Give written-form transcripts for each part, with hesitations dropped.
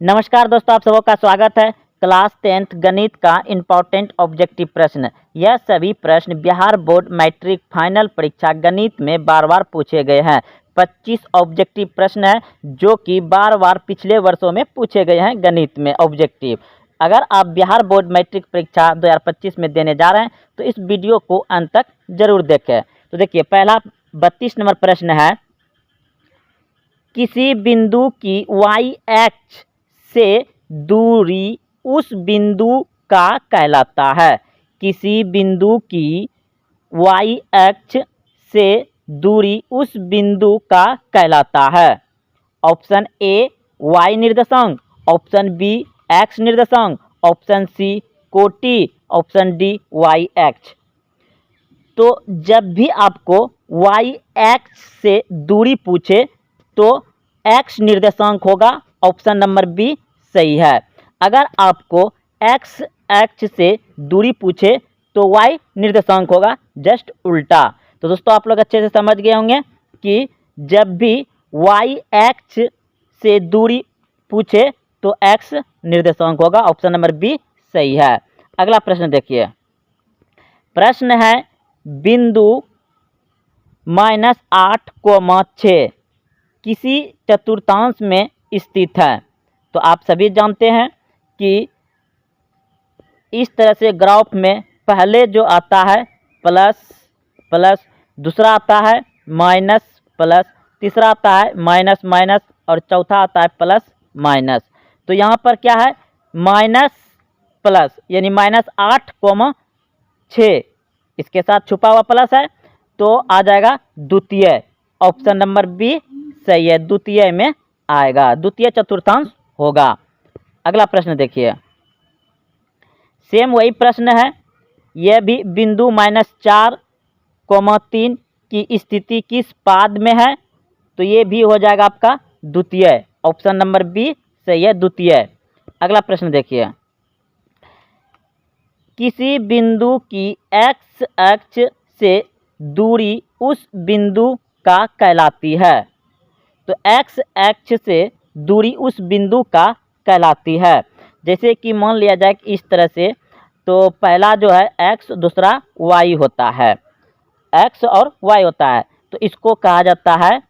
नमस्कार दोस्तों, आप सबों का स्वागत है। क्लास 10th गणित का इम्पोर्टेंट ऑब्जेक्टिव प्रश्न। यह सभी प्रश्न बिहार बोर्ड मैट्रिक फाइनल परीक्षा गणित में बार बार पूछे गए हैं। 25 ऑब्जेक्टिव प्रश्न है जो कि बार बार पिछले वर्षों में पूछे गए हैं गणित में ऑब्जेक्टिव। अगर आप बिहार बोर्ड मैट्रिक परीक्षा 2025 में देने जा रहे हैं तो इस वीडियो को अंत तक जरूर देखें। तो देखिए, पहला 32 नंबर प्रश्न है, किसी बिंदु की वाई एक्स से दूरी उस बिंदु का कहलाता है। किसी बिंदु की वाई एक्स से दूरी उस बिंदु का कहलाता है। ऑप्शन ए वाई निर्देशांक, ऑप्शन बी एक्स निर्देशांक, ऑप्शन सी कोटि, ऑप्शन डी वाई एक्स। तो जब भी आपको वाई एक्स से दूरी पूछे तो एक्स निर्देशांक होगा, ऑप्शन नंबर बी सही है। अगर आपको एक्स एक्स से दूरी पूछे तो वाई निर्देशांक होगा, जस्ट उल्टा। तो दोस्तों, आप लोग अच्छे से समझ गए होंगे कि जब भी वाई एक्स से दूरी पूछे तो एक्स निर्देशांक होगा, ऑप्शन नंबर बी सही है। अगला प्रश्न देखिए, प्रश्न है बिंदु -8,6 किसी चतुर्थांश में स्थित है। तो आप सभी जानते हैं कि इस तरह से ग्राफ में पहले जो आता है प्लस प्लस, दूसरा आता है माइनस प्लस, तीसरा आता है माइनस माइनस और चौथा आता है प्लस माइनस। तो यहाँ पर क्या है, माइनस प्लस यानी -8,6 इसके साथ छुपा हुआ प्लस है तो आ जाएगा द्वितीय, ऑप्शन नंबर बी सही है, द्वितीय में आएगा, द्वितीय चतुर्थांश होगा। अगला प्रश्न देखिए, सेम वही प्रश्न है, यह भी बिंदु -4,3 की स्थिति किस पाद में है। तो ये भी हो जाएगा आपका द्वितीय, ऑप्शन नंबर बी सही है, द्वितीय। अगला प्रश्न देखिए, किसी बिंदु की एक्स अक्ष से दूरी उस बिंदु का कहलाती है। तो एक्स अक्ष से दूरी उस बिंदु का कहलाती है। जैसे कि मान लिया जाए कि इस तरह से, तो पहला जो है एक्स, दूसरा वाई होता है, एक्स और वाई होता है, तो इसको कहा जाता है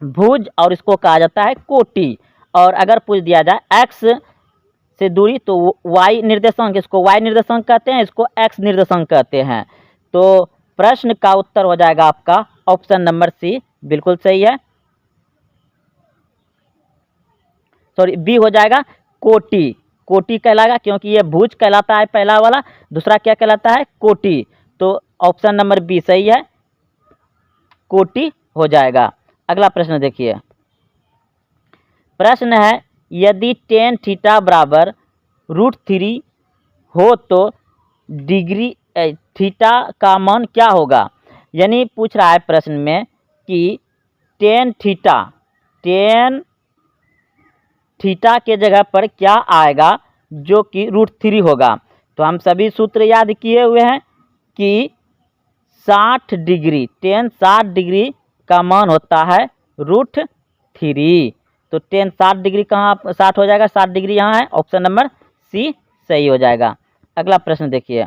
भुज और इसको कहा जाता है कोटि। और अगर पूछ दिया जाए एक्स से दूरी तो वाई निर्देशांक, इसको वाई निर्देशांक कहते हैं, इसको एक्स निर्देशांक कहते हैं। तो प्रश्न का उत्तर हो जाएगा आपका ऑप्शन नंबर सी, बिल्कुल सही है, सॉरी बी हो जाएगा कोटि। कोटि कहलाएगा क्योंकि ये भुज कहलाता है पहला वाला, दूसरा क्या कहलाता है कोटि। तो ऑप्शन नंबर बी सही है, कोटि हो जाएगा। अगला प्रश्न देखिए, प्रश्न है यदि tan थीटा बराबर √3 हो तो डिग्री थीटा का मान क्या होगा। यानी पूछ रहा है प्रश्न में कि tan थीटा के जगह पर क्या आएगा जो कि √3 होगा। तो हम सभी सूत्र याद किए हुए हैं कि 60 डिग्री, tan 60 डिग्री का मान होता है √3। तो tan 60 डिग्री कहाँ 60 हो जाएगा, 60 डिग्री यहाँ है, ऑप्शन नंबर सी सही हो जाएगा। अगला प्रश्न देखिए,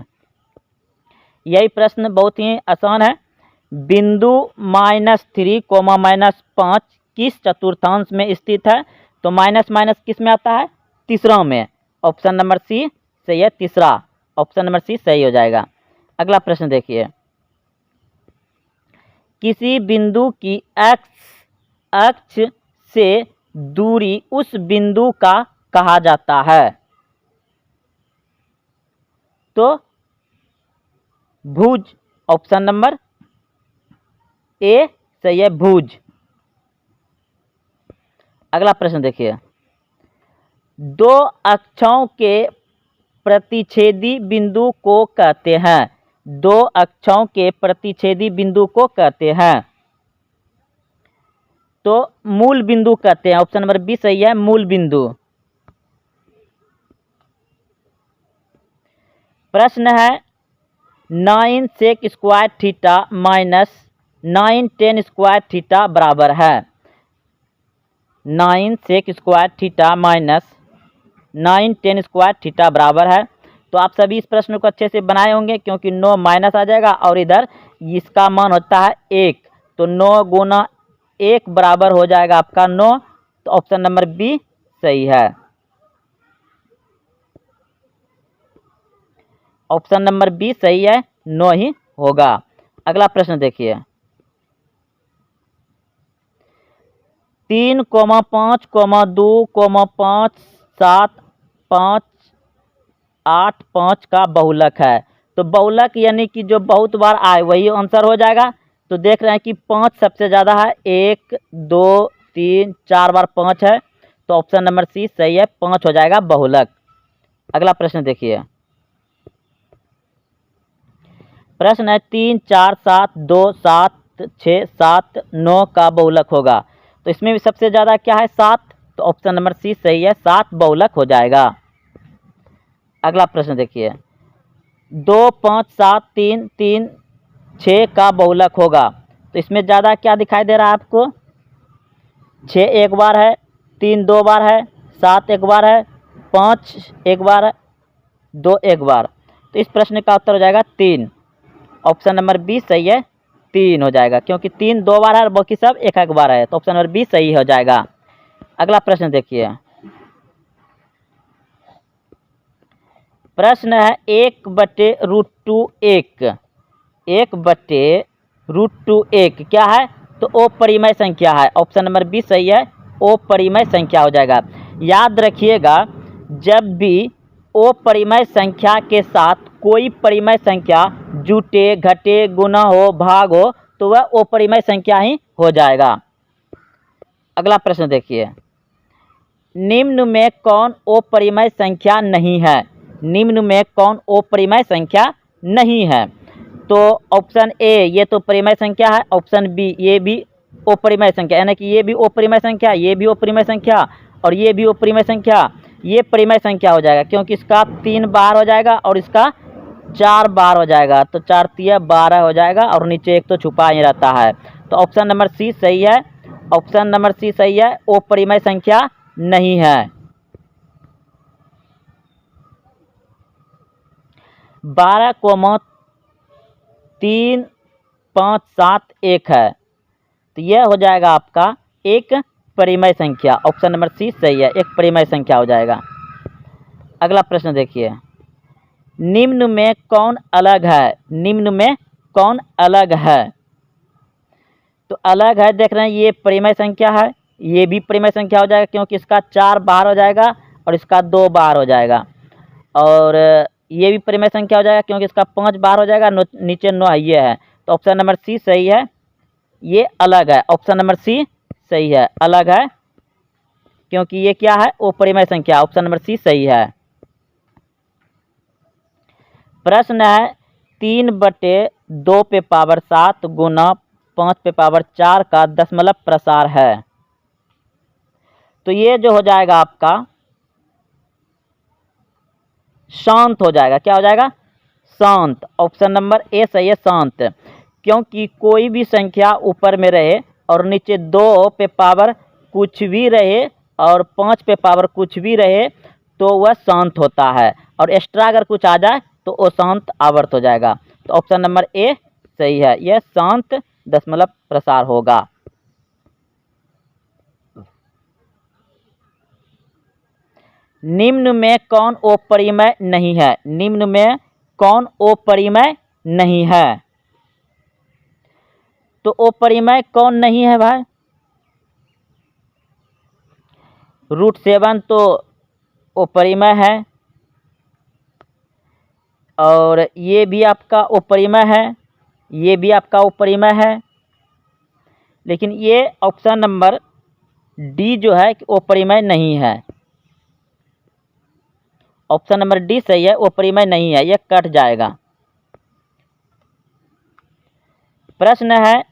यही प्रश्न बहुत ही आसान है, बिंदु -3, -5 किस चतुर्थांश में स्थित है। तो माइनस माइनस किस में आता है, तीसरा में, ऑप्शन नंबर सी सही है, तीसरा, ऑप्शन नंबर सी सही हो जाएगा। अगला प्रश्न देखिए, किसी बिंदु की एक्स अक्ष से दूरी उस बिंदु का कहा जाता है। तो भुज, ऑप्शन नंबर ए सही है, भुज। अगला प्रश्न देखिए, दो अक्षों के प्रतिच्छेदी बिंदु को कहते हैं। दो अक्षों के प्रतिच्छेदी बिंदु को कहते हैं तो मूल बिंदु कहते हैं, ऑप्शन नंबर बी सही है, मूल बिंदु। प्रश्न है 9 sec square theta -9 tan square theta बराबर है। 9 sec square theta 9 10 square theta बराबर है। तो आप सभी इस प्रश्न को अच्छे से बनाए होंगे, क्योंकि 9 माइनस आ जाएगा और इधर इसका मान होता है 1, तो 9 गुना 1 बराबर हो जाएगा आपका 9। तो ऑप्शन नंबर बी सही है। ऑप्शन नंबर बी सही है, 9 ही होगा। अगला प्रश्न देखिए, 3, 5, 2, 5, 7, 5, 8, 5 का बहुलक है। तो बहुलक यानी कि जो बहुत बार आए वही आंसर हो जाएगा। तो देख रहे हैं कि 5 सबसे ज़्यादा है, 1 2 3 4 बार 5 है, तो ऑप्शन नंबर सी सही है, 5 हो जाएगा बहुलक। अगला प्रश्न देखिए, प्रश्न है 3, 4, 7, 2, 7, 6, 7, 9 का बहुलक होगा। तो इसमें भी सबसे ज़्यादा क्या है 7, तो ऑप्शन नंबर सी सही है, 7 बहुलक हो जाएगा। अगला प्रश्न देखिए, 2, 5, 7, 3, 3, 6 का बहुलक होगा। तो इसमें ज़्यादा क्या दिखाई दे रहा है आपको, 6 एक बार है, 3 2 बार है, 7 एक बार है, 5 एक बार है, 2 एक बार। तो इस प्रश्न का उत्तर हो जाएगा 3। ऑप्शन नंबर बी सही है, 3 हो जाएगा, क्योंकि 3 2 बार है और बाकी सब एक एक बार है, तो ऑप्शन नंबर बी सही हो जाएगा। अगला प्रश्न देखिए, प्रश्न है 1/√2 1, 1/√2 1 क्या है, तो अपरिमेय संख्या है। ऑप्शन नंबर बी सही है, अपरिमेय संख्या हो जाएगा। याद रखिएगा, जब भी अपरिमेय संख्या के साथ कोई परिमेय संख्या जुटे, घटे, गुना हो, भाग हो, तो वह अपरिमेय संख्या ही हो जाएगा। अगला प्रश्न देखिए, निम्न में कौन अपरिमेय संख्या नहीं है। निम्न में कौन अपरिमेय संख्या नहीं है, तो ऑप्शन ए ये तो परिमेय संख्या है, ऑप्शन बी ये भी अपरिमेय संख्या, यानी कि ये भी अपरिमेय संख्या, ये भी अपरिमेय संख्या और ये भी अपरिमेय संख्या, ये परिमेय संख्या हो जाएगा, क्योंकि इसका 3 बार हो जाएगा और इसका 4 बार हो जाएगा, तो 4 3 12 हो जाएगा और नीचे एक तो छुपा ही रहता है। तो ऑप्शन नंबर सी सही है, ऑप्शन नंबर सी सही है, अपरिमेय संख्या नहीं है। 12, 3, 5, 7 1 है, तो यह हो जाएगा आपका एक परिमेय संख्या। ऑप्शन नंबर सी सही है, एक परिमेय संख्या हो जाएगा। अगला प्रश्न देखिए, निम्न में कौन अलग है। निम्न में कौन अलग है, तो अलग है देख रहे हैं, ये परिमेय संख्या है, ये भी परिमेय संख्या हो जाएगा, क्योंकि इसका 4 बार हो जाएगा और इसका 2 बार हो जाएगा, और ये भी परिमेय संख्या हो जाएगा, क्योंकि इसका 5 बार हो जाएगा, नीचे 9 ये है। तो ऑप्शन नंबर सी सही है, ये अलग है। ऑप्शन नंबर सी सही है, अलग है, क्योंकि ये क्या है, वो परिमेय संख्या। ऑप्शन नंबर सी सही है। प्रश्न है 3/2 पे पावर 7 गुना 5 पे पावर 4 का दशमलव प्रसार है। तो ये जो हो जाएगा आपका शांत हो जाएगा, क्या हो जाएगा, शांत। ऑप्शन नंबर ए सही है, शांत, क्योंकि कोई भी संख्या ऊपर में रहे और नीचे 2 पे पावर कुछ भी रहे और 5 पे पावर कुछ भी रहे तो वह शांत होता है, और एक्स्ट्रा अगर कुछ आ जाए तो वो शांत आवर्त हो जाएगा। तो ऑप्शन नंबर ए सही है, यह शांत दशमलव प्रसार होगा। निम्न में कौन अपरिमेय नहीं है। निम्न में कौन अपरिमेय नहीं है, तो अपरिमेय कौन नहीं है भाई, √7 तो अपरिमेय है, और ये भी आपका अपरिमेय है, ये भी आपका अपरिमेय है, लेकिन ये ऑप्शन नंबर डी जो है अपरिमेय नहीं है। ऑप्शन नंबर डी सही है, अपरिमेय नहीं है, यह कट जाएगा। प्रश्न है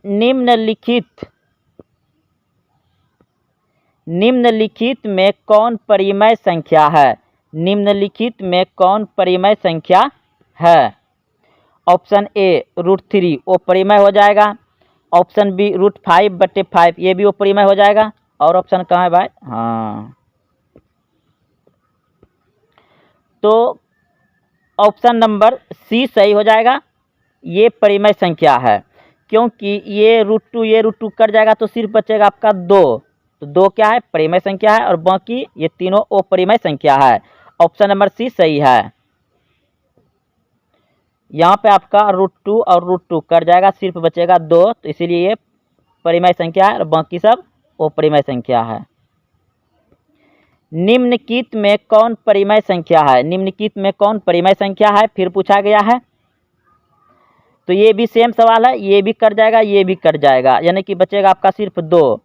निम्नलिखित में कौन परिमेय संख्या है। निम्नलिखित में कौन परिमेय संख्या है। ऑप्शन ए √3 वो परिमेय हो जाएगा, ऑप्शन बी √5/5 ये भी वो परिमेय हो जाएगा, और ऑप्शन कहाँ है भाई, हाँ तो ऑप्शन नंबर सी सही हो जाएगा। ये परिमेय संख्या है, क्योंकि ये √2 कट जाएगा तो सिर्फ बचेगा आपका 2। तो 2 क्या है? परिमेय संख्या है, और बाकी ये तीनों अपरिमेय संख्या है। ऑप्शन नंबर सी सही है। यहाँ पे आपका √2 और √2 कट जाएगा, सिर्फ बचेगा 2, तो इसीलिए ये परिमेय संख्या है और बाकी सब अपरिमेय संख्या है। निम्नलिखित में कौन परिमेय संख्या है? निम्नलिखित में कौन परिमेय संख्या है, फिर पूछा गया है। तो ये भी सेम सवाल है, ये भी कट जाएगा, ये भी कट जाएगा, यानी कि बचेगा आपका सिर्फ 2,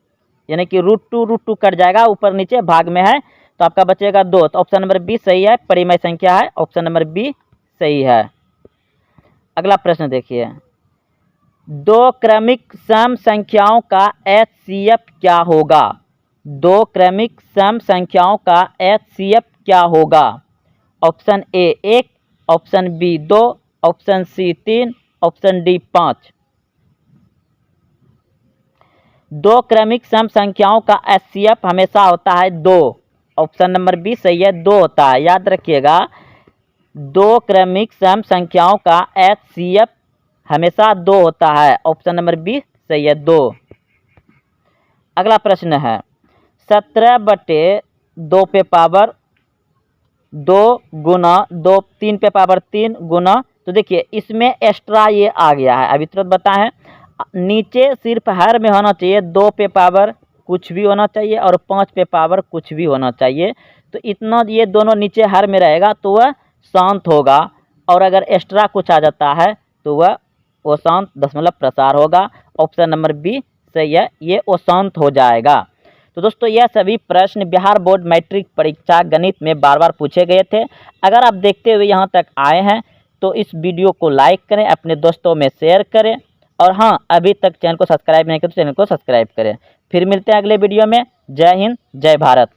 यानी कि √2 कट जाएगा, ऊपर नीचे भाग में है, तो आपका बचेगा 2। तो ऑप्शन नंबर बी सही है, परिमेय संख्या है, ऑप्शन नंबर बी सही है। अगला प्रश्न देखिए, 2 क्रमिक सम संख्याओं का HCF क्या होगा? 2 क्रमिक सम संख्याओं का HCF क्या होगा? Option A 1, option B 2, option C 3, option D 5। 2 क्रमिक सम संख्याओं का HCF हमेशा होता है 2। ऑप्शन नंबर बी सही है, 2 होता है, याद रखिएगा। 2 क्रमिक सम संख्याओं का HCF हमेशा 2 होता है, ऑप्शन नंबर बी सही है, 2। अगला प्रश्न है 17/2 पे पावर 2 गुना 2 3 पे पावर 3 गुना, तो देखिए इसमें एक्स्ट्रा ये आ गया है, अभी तुरंत बताएं। नीचे सिर्फ हर में होना चाहिए 2 पे पावर कुछ भी होना चाहिए और 5 पे पावर कुछ भी होना चाहिए, तो इतना ये दोनों नीचे हर में रहेगा तो वह शांत होगा, और अगर एक्स्ट्रा कुछ आ जाता है तो वह अशांत दशमलव प्रसार होगा। ऑप्शन नंबर बी सही है, ये अशांत हो जाएगा। तो दोस्तों यह सभी प्रश्न बिहार बोर्ड मैट्रिक परीक्षा गणित में बार बार पूछे गए थे। अगर आप देखते हुए यहाँ तक आए हैं तो इस वीडियो को लाइक करें, अपने दोस्तों में शेयर करें, और हाँ, अभी तक चैनल को सब्सक्राइब नहीं किया तो चैनल को सब्सक्राइब करें। फिर मिलते हैं अगले वीडियो में। जय हिंद, जय भारत।